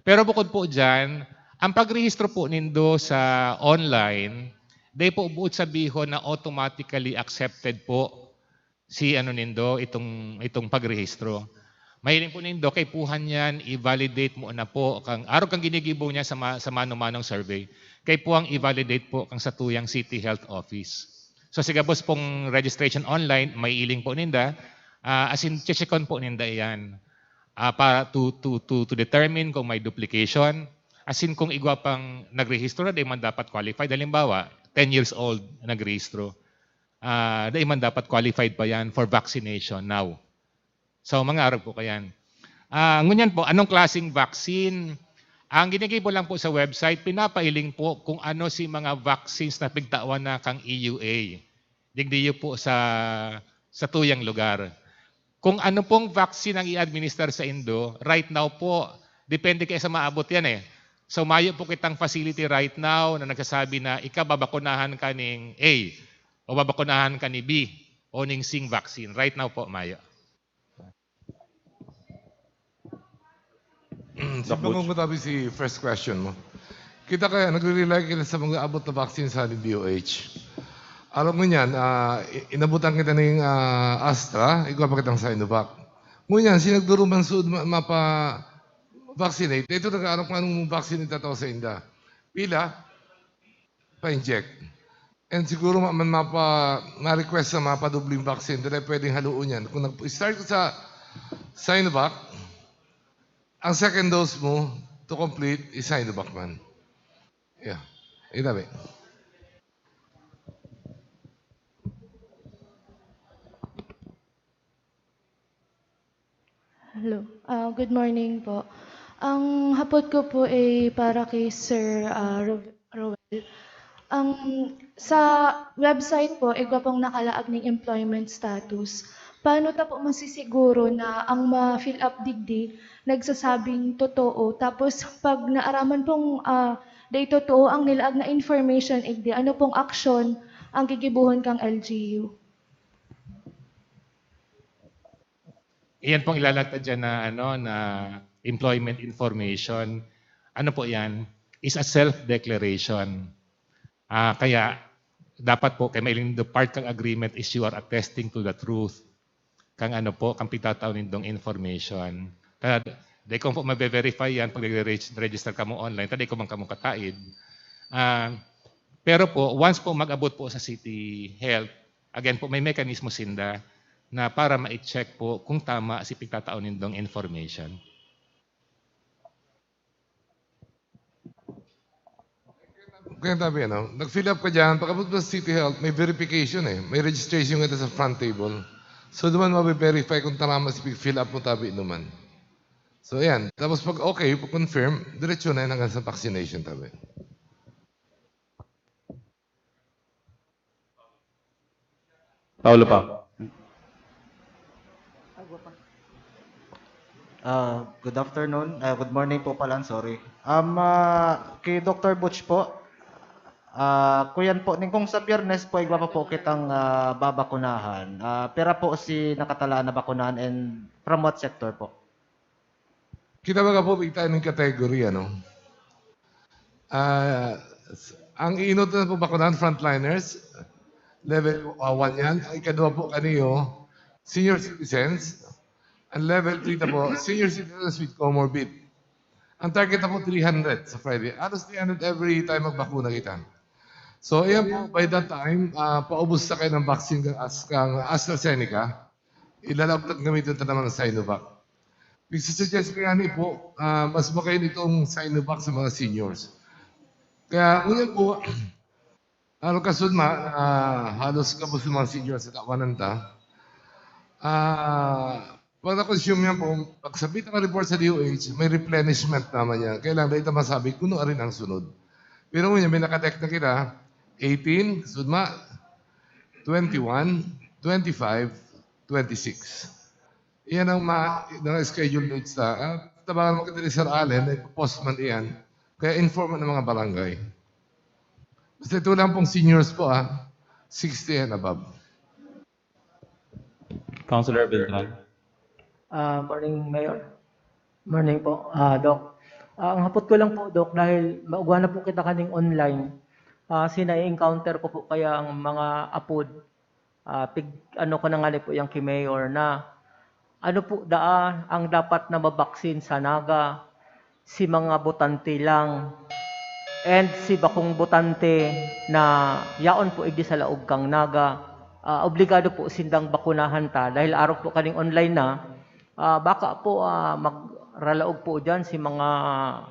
Pero bukod po dyan, ang pagrehistro po nindo sa online, day po buod sabihon na automatically accepted po si nindo, itong pagrehistro. Mahiling po nindo, kay puhan yan, i-validate mo na po, araw kang ginigibo niya sa mano-manong survey, kay puhang i-validate po kang sa tuyang City Health Office. So sigabos pong registration online, may iling po ninda, as in, checkon po ninda yan, para to determine kung may duplication, as in kung igwa pang nagrehistro na, di man dapat qualified. Halimbawa, 10 years old nagrehistro, di man dapat qualified pa yan for vaccination now. So mga araw po kayan. Ngunyan po, anong klaseng vaccine? Ang ginigibo lang po sa website, pinapailing po kung ano si mga vaccines na pigtawan na kang EUA. Digdiyo po sa tuyang lugar. Kung ano pong vaccine ang i-administer sa Indo, right now po, depende kayo sa maabot yan eh. So mayo po kitang facility right now na nagsasabi na babakunahan ka ng A o babakunahan ka ni B o ng Sing vaccine. Right now po, mayo. Siguro matabi si first question mo. Kita kaya, nagre-rely kita sa mga abot na vaccine sa DOH. Alam mo niyan, inabutan kita ng Astra, ikaw pa kitang Sinovac. Ngunyan, sinagduruman suod mapa-vaccinate. Ito nag-aaral kung anong vaccine itataw sa inda. Pila, pa-inject. And siguro ma-request na mapadubling vaccine, dahil pwedeng haluon yan. Kung nag-start ka sa Sinovac, ang second dose mo to complete is Sinovac man. Yeah. Itabi. Hello. Good morning po. Ang hapot ko po ay para kay Sir Roel. Sa website po, igwa pong nakalaag ng employment status. paano ta po masisiguro na ang ma-fill up digdi nagsasabing totoo, tapos pag naaraman pong day totoo ang nilaag na information igdi, ano pong aksyon ang gigibuhon kang LGU? Iyan pong ilalagtad dyan na, na employment information. Ano po yan? Is a self-declaration. Kaya dapat po, kay mailing the part kang agreement is you are attesting to the truth. Kang kang pitataon nindong information. Kaya, di ko po mabe-verify yan pag register ka mo online, taday ko man kamong kataid. Pero po, once po mag-abot po sa City Health, again po, may mekanismo sinda na para ma-check po kung tama si pitataon nindong information. Kaya tabi, nag-fill up ka dyan, pagkabot mo sa City Health, may verification May registration ka sa front table. So, naman mabe-verify kung tama si fill up mo tabi naman. So, ayan. Tapos pag okay, pag confirm, diretso na yan hanggang sa vaccination tabi. Paulo pa. Good afternoon. Good morning po pala, sorry. Kay Dr. Butch po, kuyan po, kung sa Biyernes po, igwa pa po kitang babakunahan. Pera po si nakatala na bakunahan and from what sector po? Kita ba ka po, tayo ng category, ang iinot na po bakunahan, frontliners, level 1 yan. Ang ikadwa po kaniyo, senior citizens, and level 3 na po, senior citizens with comorbid. Ang target na po 300 sa Friday. Alas 300 every time magbakuna kita. So, ayan po, by that time, paubos na kayo ng vaccine kang AstraZeneca, ilalawag na gamitin na naman ng Sinovac. Suggest ko yan po, mas makain itong Sinovac sa mga seniors. Kaya, ngayon po, kasunod halos kapos ng mga seniors sa tawanan ta, pag na-consume yan po, pag sabit ang report sa DOH, may replenishment naman yan. Kailangan dahil ito masabi, kuno rin ang sunod. Pero ngayon, may nakadek na kita, 18, sudma, 21, 25, 26. Iyan ang schedule dates na. Tabangan mo kita ni Sir Allen, post man iyan. Kaya inform ng mga barangay. Basta ito lang pong seniors po 60 and above. Councilor Beltran. Morning, Mayor. Morning po, Doc. Ang hapot ko lang po, Doc, dahil maugwa na po kita kaning online. Sina-encounter ko po kaya ang mga apod. Ano ko na nga po yung kay Mayor na ano po ang dapat na mabaksin sa Naga, si mga botante lang. And si bakong botante na yaon po igdi sa laog kang Naga, obligado po sindang bakunahan ta dahil araw po kaning online na. Baka po magralaog po dyan si mga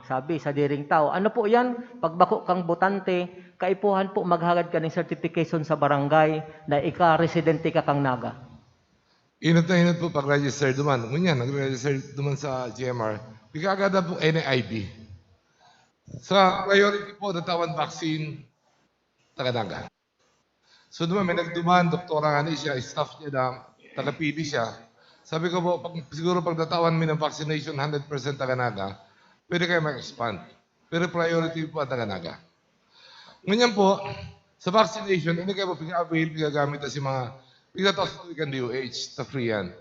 sabi sa diring tao. Ano po yan? Pagbako kang botante, kaipuhan po maghagad ka ng certification sa barangay na ika-residente ka kang Naga. Inot na inot po pag-register duman. Ngunyan, nag-register duman sa GMR. Bigagada po NID. Sa priority po, natawan vaccine, taga-Naga. So duman, may nagduman, doktora nga siya, staff niya na, taga-PD siya. Sabi ko po, siguro pag natawan mo ng vaccination 100% taga-Naga, pwede kayo mag-expand. Pero priority po ang taga-Naga. Ngayon po, sa vaccination, hindi kayo po pinaavail, pinagamit na si mga pinatos po ikan DOH, sa free yan.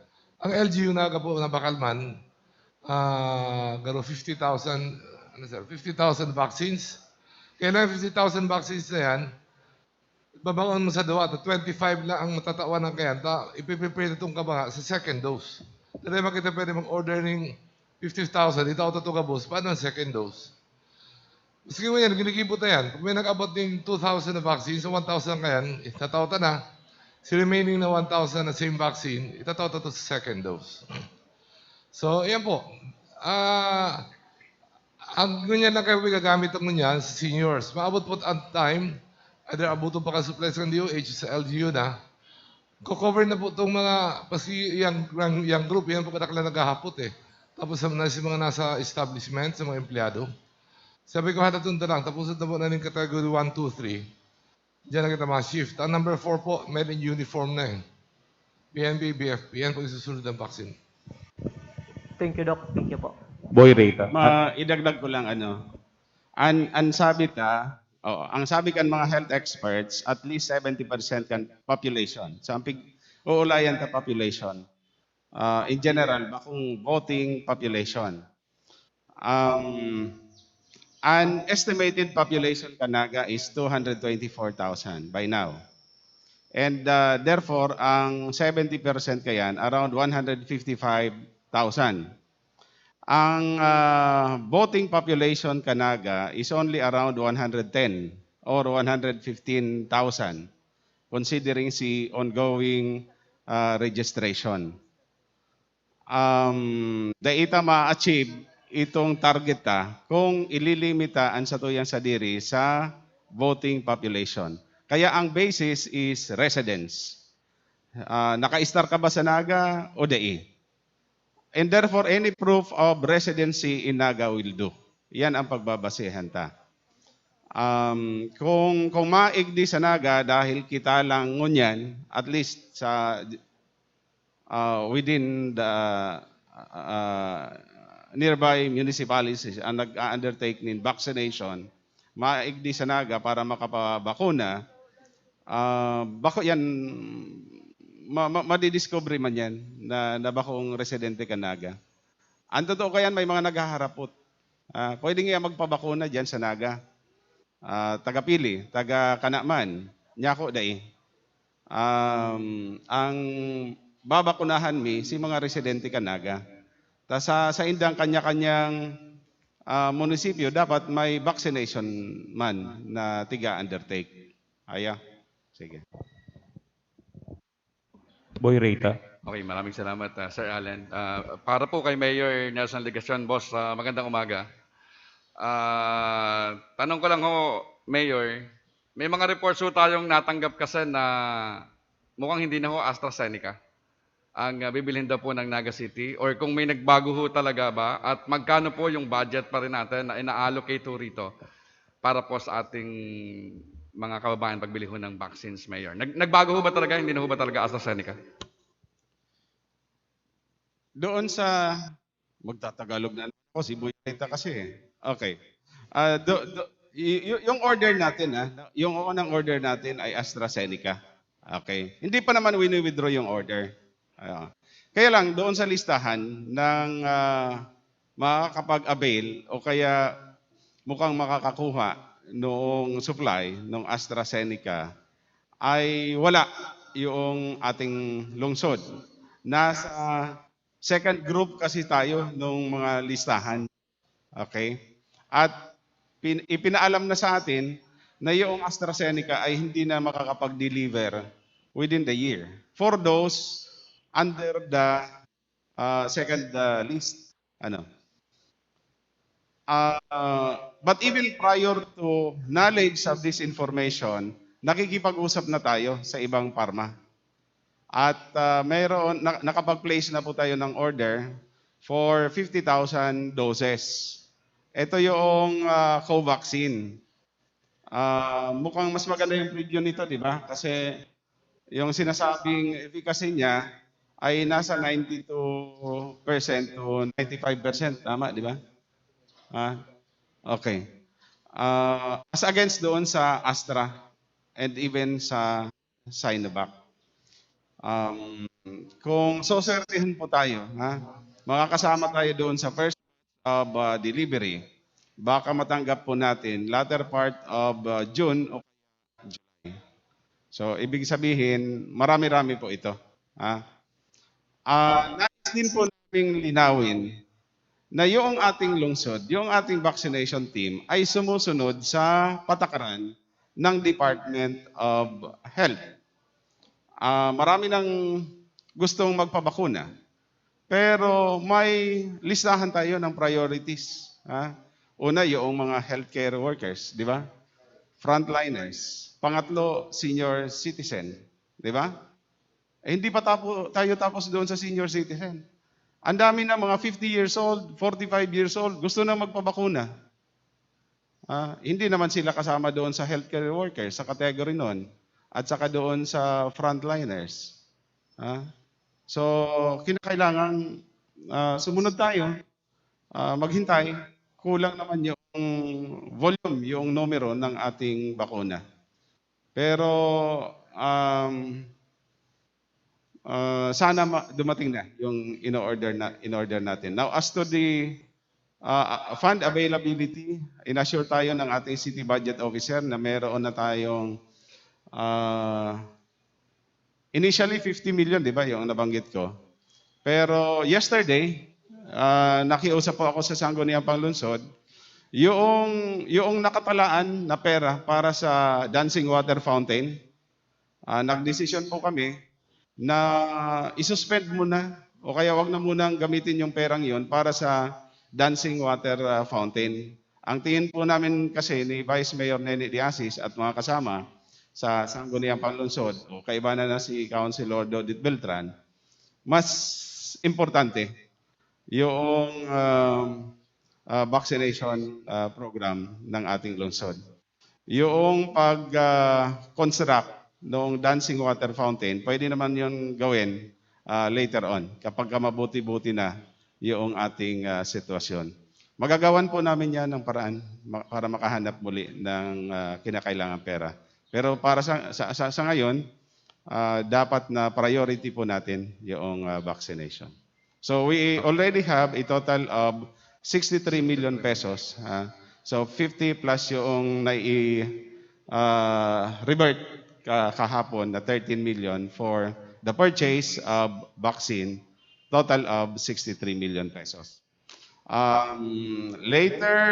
Ang LGU Naga po na Bakalman, garo 50,000 vaccines. Kailangan 50,000 vaccines na yan, babangon mo sa dawa, 25 lang ang matatawan ng kayan, ipiprepare itong kabanga sa second dose. Dahil makita pwede mag-order ng 50,000, ito ito kabos, paano ang second dose? Maski mo yan, ginikipot na yan. Kung may nag-abot ng 2,000 na vaccine, so 1,000 kayan, itatawta na. Si remaining na 1,000 na same vaccine, itatawta to sa second dose. So, yan po. Ang ganyan lang kayo gagamit ang ganyan sa seniors. Maabot po ang time, either abuto pa ka supplies ng DOH sa LGU na, ko-cover na po itong mga, pasi yung group, yan po kadakla naghahapot Tapos sa mga nasa establishment, sa mga empleyado. Sabi ko, hatatun lang, tapos na po na ng category 1, 2, 3. Diyan na kita mga shift. Ang number 4 po, men in uniform na PNP, BFP, yan po isusunod ng vaccine. Thank you, Doc. Thank you po. Boy Rita. Idagdag ko lang ang sabi kan mga health experts, at least 70% kan population. So ang uulayan ta population. In general, bakong voting population. An estimated population kanaga is 224,000 by now. And therefore, ang 70% kayan, around 155,000. Ang voting population kanaga is only around 110 or 115,000 considering si ongoing registration. Daita ma-achieve itong target kung ililimita ang satuyang sadiri sa voting population. Kaya ang basis is residence. Naka-star ka ba sa Naga o dai? And therefore, any proof of residency in Naga will do. Yan ang pagbabasehan ta. Kung maigdi sa Naga dahil kita lang ngunyan, at least sa within the nearby municipalities ang nag-undertake ng vaccination, maigdi sa Naga para makapabakuna, bako yan, madidiscover man yan na bakong residente ka Naga. Ang totoo kayan, may mga naghaharapot. Pwede nga magpabakuna dyan sa Naga. Taga-Pili, taga-Kanaman, Nyako dai. Ang babakunahan si mga residente ka Naga. Sa indang kanya-kanyang munisipyo, dapat may vaccination man na tiga-undertake. Aya. Sige. Boy Rita. Okay, maraming salamat, Sir Allen. Para po kay Mayor Nelson Legastion, boss, magandang umaga. Tanong ko lang ho, Mayor, may mga reports ho tayong natanggap kasi na mukhang hindi na ho AstraZeneca ang bibilhin daw po ng Naga City, or kung may nagbago ho talaga ba, at magkano po yung budget pa rin natin na ina-allocate ho rito para po sa ating mga kababayan pagbili ho ng vaccines, Mayor. Nagbago ho ba talaga? Hindi na ho ba talaga AstraZeneca? Doon sa magtatagalog na ako, si Boy Rita kasi. Okay. Yung order natin, yung unang order natin ay AstraZeneca. Okay. Hindi pa naman wini-withdraw yung order. Kaya lang, doon sa listahan ng makakapag-avail o kaya mukhang makakakuha noong supply ng AstraZeneca ay wala yung ating lungsod. Nasa second group kasi tayo nung mga listahan. Okay? At ipinaalam na sa atin na yung AstraZeneca ay hindi na makakapag-deliver within the year. For those under the second list. But even prior to knowledge of this information, nakikipag-usap na tayo sa ibang pharma. At nakapag-place na po tayo ng order for 50,000 doses. Ito yung Covaxin. Mukhang mas maganda yung preview nito, di ba? Kasi yung sinasabing efficacy niya ay nasa 92% to 95%. Tama, di ba? Okay. As against doon sa Astra and even sa Sinovac. Kung sosertihin po tayo, makakasama tayo doon sa first of delivery, baka matanggap po natin latter part of June o July. So, ibig sabihin, marami-rami po ito. Nais din po namin linawin na yung ating lungsod, yung ating vaccination team ay sumusunod sa patakaran ng Department of Health. Marami nang gustong magpabakuna, pero may listahan tayo ng priorities. Una, yung mga healthcare workers, di ba? Frontliners. Pangatlo, senior citizen, di ba? Hindi pa tayo tapos doon sa senior citizen. Ang dami na mga 50 years old, 45 years old, gusto na magpabakuna. Hindi naman sila kasama doon sa healthcare workers, sa category noon, at saka doon sa frontliners. So, kinakailangan sumunod tayo, maghintay. Kulang naman yung volume, yung numero ng ating bakuna. Pero sana dumating na yung in-order natin. Now, as to the fund availability, inassure tayo ng ating City Budget Officer na meron na tayong initially 50 million, di ba, yung nabanggit ko. Pero yesterday, nakiusap po ako sa Sangguniang Panglungsod, yung nakatalaan na pera para sa Dancing Water Fountain, nagdesisyon po kami na isuspend muna o kaya wag na munang gamitin yung perang yon para sa Dancing Water Fountain. Ang tingin po namin kasi ni Vice Mayor Nene Diasis at mga kasama sa Sangguniang Panlungsod o kaibanan na si Councilor Dodit Beltran, mas importante yung vaccination program ng ating lungsod. Yung pag-construct ng Dancing Water Fountain, pwede naman yun gawin later on kapag mabuti-buti na yung ating sitwasyon. Magagawan po namin yan ng paraan para makahanap muli ng kinakailangang pera. Pero para sa ngayon, dapat na priority po natin yung vaccination. So we already have a total of 63 million pesos. So 50 plus yung revert kahapon na 13 million for the purchase of vaccine, total of 63 million pesos. Later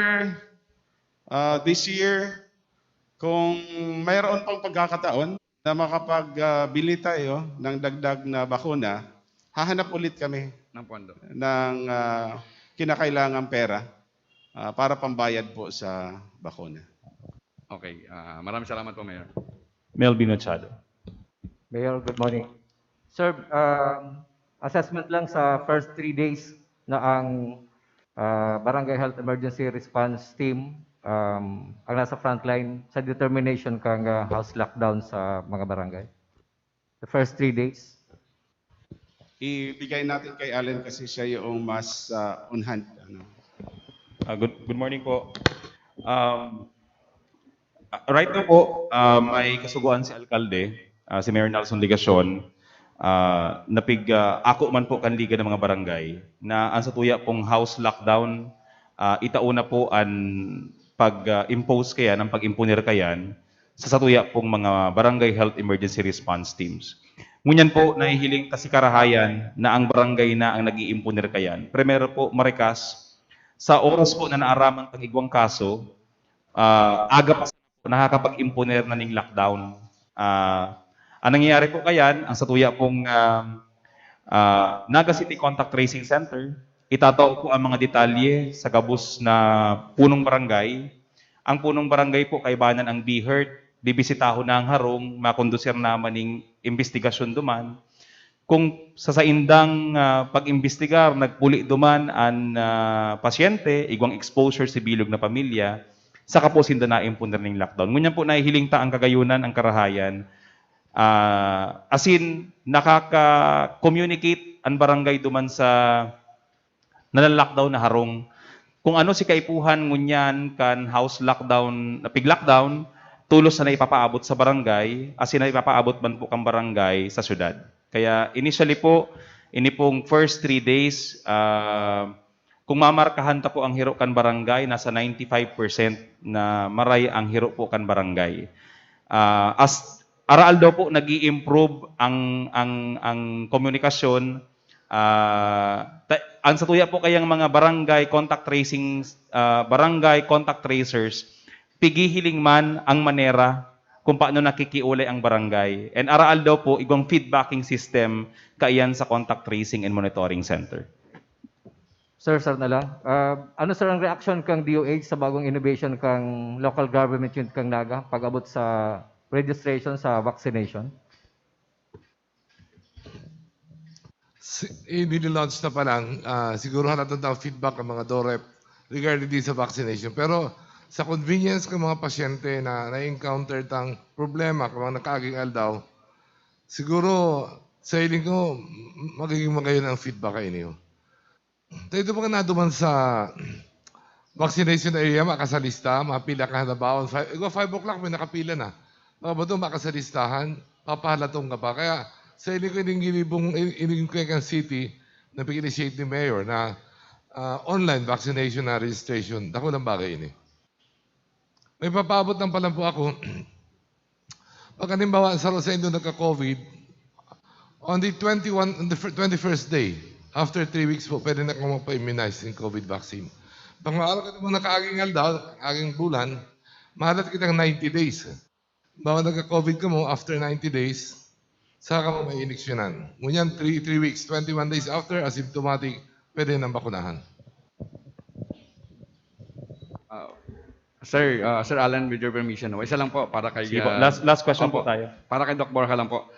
this year, kung mayroon pang pagkakataon na makapagbili tayo ng dagdag na bakuna, hahanap ulit kami ng pondo ng kinakailangang pera para pambayad po sa bakuna. Okay, maraming salamat po, Mayor. Melvin Machado. Mayor, good morning. Sir, assessment lang sa first 3 days na ang Barangay Health Emergency Response Team ang nasa frontline sa determination kang house lockdown sa mga barangay. The first 3 days. Ibigay natin kay Allen kasi siya yung mas on hand. Good morning po. Right now po, may kasuguan si Alkalde, si Mayor Nelson Ligacion, ako man po kanliga ng mga barangay na ang satuya pong house lockdown, itauna po ang pag-impose kaya ng pag-imponer kayan sa satuya pong mga barangay health emergency response teams. Ngunyan po, nahihiling kasikarahayan na ang barangay na ang nag-iimponer kayan. Primero po, Marikas, sa oras po na naaraman ng igwang kaso, aga pa po nakakapag-imponer na ning lockdown. Ang nangyayari po kayan, ang satuya pong Naga City Contact Tracing Center, itatao po ang mga detalye sa gabos na punong barangay. Ang punong barangay po kaibanan ang BHERT, bibisitaho na ang harong, makondusir naman ng investigasyon duman. Kung sa saindang pag-imbestigar, nagpuli duman ang pasyente, igwang exposure si bilog na pamilya, saka po sinda na-impuner ng lockdown. Ngunyan po nahihiling ta ang kagayunan, ang karahayan, nakaka-communicate ang barangay duman sa nalalakdown na harong. Kung ano si kaipuhan ngunyan kan house lockdown, pig-lockdown, tulos na ipapaabot sa barangay, asin na ipapaabot man po kang barangay sa syudad. Kaya initially po, ini pong first 3 days, kung mamarkahan ta po ang hiro kan barangay, nasa 95% na maray ang hiro po kan barangay. As aral daw po nag-i-improve ang komunikasyon. Ang satuya po kayang mga barangay contact tracers, pigihiling man ang manera kung paano nakikiulay ang barangay. And aral daw po igong feedbacking system kaiyan sa contact tracing and monitoring center. Sir lang. Ano sir ang reaction kang DOH sa bagong innovation kang local government unit kang Naga pag-abot sa registration sa vaccination? I-launch na pa lang, siguro hanatan tayo feedback ang mga DOREP regarding sa vaccination. Pero sa convenience ng mga pasyente na na-encounter tang problema kung mga nakaging aldaw, siguro sa hiling ko, magiging magayon ang feedback kayo niyo. Dito mga naduman sa vaccination area, makasalista, mapila ka na baon. 5 o'clock, may nakapila na. Mga ba doon, makasalistahan, papahalatong ka pa. Kaya sa hiling ko, iniging Quezon City, na pag-initiate ni Mayor na online vaccination na registration. Dako ng bagay ini. May papabot ng palang po ako. Pag halimbawa sa Rosendo nagka-COVID, on the 21st day, after 3 weeks po, pwede na kung magpa-immunize ng COVID vaccine. Pag maalam ka naman naka-aging daw, aging bulan, mahalat kitang 90 days. Bawa nagka-COVID ka mo, after 90 days, saka mo may iniksyonan. Ngunyan, 3 weeks, 21 days after, asymptomatic, pwede nang bakunahan. Sir, Sir Alan, with your permission, isa lang po para kay... Sige po. Last question po tayo. Para kay Doc Borja lang po.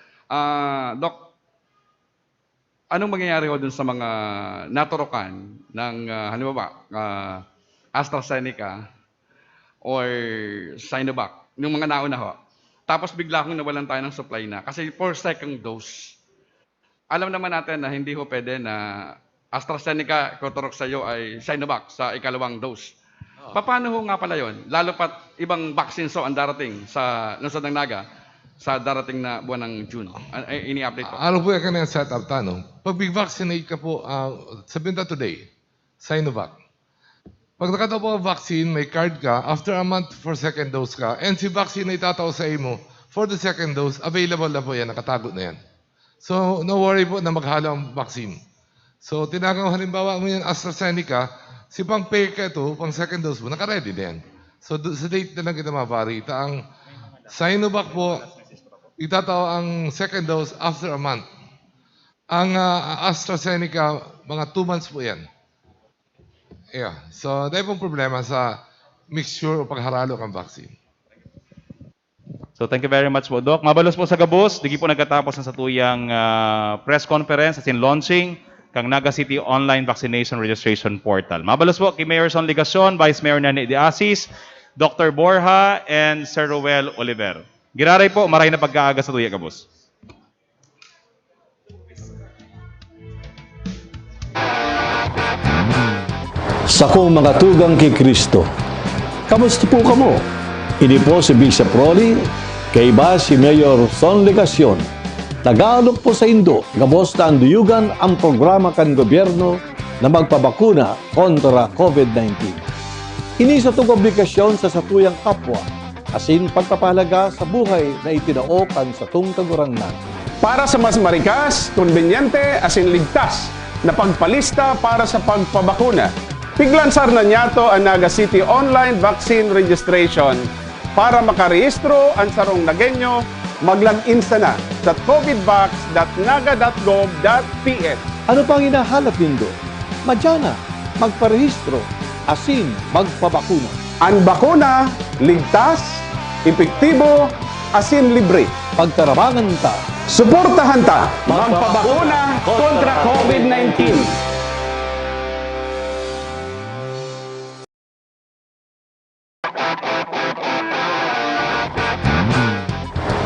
Doc, anong mangyayari ho dun sa mga naturokan ng, halimbawa, AstraZeneca or Sinovac, yung mga nauna ho, tapos bigla kong nawalan tayo ng supply na kasi for second dose. Alam naman natin na hindi ho pwede na AstraZeneca, tuturok sa iyo ay Sinovac sa ikalawang dose. Paano ho nga pala yun? Lalo pat ibang vaccines ho ang darating sa Lungsod ng Naga sa darating na buwan ng June. Ini-update po. Ano po yung kanyang setup tanong? Pag big-vaccinate ka po, sabihin na today, Sinovac. Pag nakataw po ang vaccine, may card ka, after a month for second dose ka, and si vaccine na itataw sa imo, for the second dose, available na po yan, nakatago na yan. So, no worry po na maghalo ang vaccine. So, tinagaw halimbawa mo yan AstraZeneca, si pang peka ito, pang second dose mo, naka-ready na yan. So, sa date na lang kita maparita. Ang Sinovac po, itataw ang second dose after a month. Ang AstraZeneca, mga 2 months po yan. Yeah. So, dahil pong problema sa mixture o pagharalo ng vaccine. So thank you very much po, Doc. Mabalos po sa gabos, digi po nagkatapos ng satuyang press conference as in launching kang Naga City Online Vaccination Registration Portal. Mabalos po kay Mayor Son Ligacion, Vice Mayor Nani De Asis, Dr. Borja, and Sir Roel Oliver. Giraray po, maray na pagkaaga sa tuya gabos. Sakong mga tugang kay Kristo, kamusta po kamo? Ini po si Bishop Rolly, kay iba si Mayor Son Ligacion. Tagalog po sa Indo, gabos na anduyugan ang programa kan gobyerno na magpabakuna kontra COVID-19. Ini sa itong obligasyon sa satuyang kapwa, asin pagpapahalaga sa buhay na itinaokan sa itong kagurangnan. Para sa mas marikas, konbenyente, asin ligtas na pagpalista para sa pagpabakuna, piglansar na niyato ang Naga City Online Vaccine Registration para makarehistro ang sarong Nagenyo, mag-log-in na sa covidvax.naga.gov.ph. Ano pang hinahanap nindo? Madyana, magparehistro, asin magpabakuna. Ang bakuna, ligtas, epektibo, asin libre. Pagtarabangan ta, suportahan ta, magpabakuna kontra COVID-19.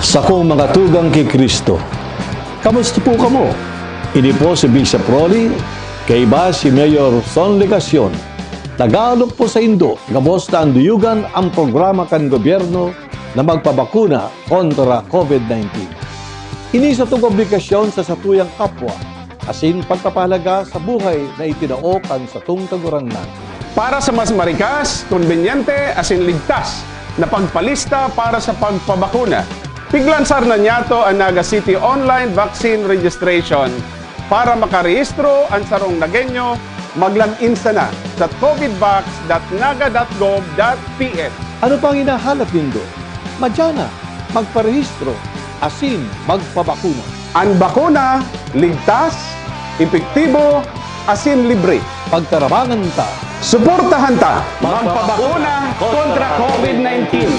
Sakong mga tugang kay Kristo, kamusta po kamo? Ini po si Bishop Rolly, kay iba si Mayor Son Ligacion. Tagalog po sa Indo, gabos na anduyugan ang programa kan gobyerno na magpabakuna kontra COVID-19. Ini sa itong obligasyon sa satuyang kapwa, asin pagpapahalaga sa buhay na itinaokan sa itong kagurangnan. Para sa mas marikas, konbenyente, asin ligtas na pagpalista para sa pagpabakuna, piglansar na niyato ang Naga City Online Vaccine Registration para makarehistro ang sarong Nagenyo, mag-log-in na sa covidvax.naga.gov.ph. Ano pang hinahanap nindo? Madyana, magparehistro, asin magpabakuna. Ang bakuna, ligtas, epektibo, asin libre. Pagtarabangan ta, suportahan ta, magpabakuna kontra COVID-19.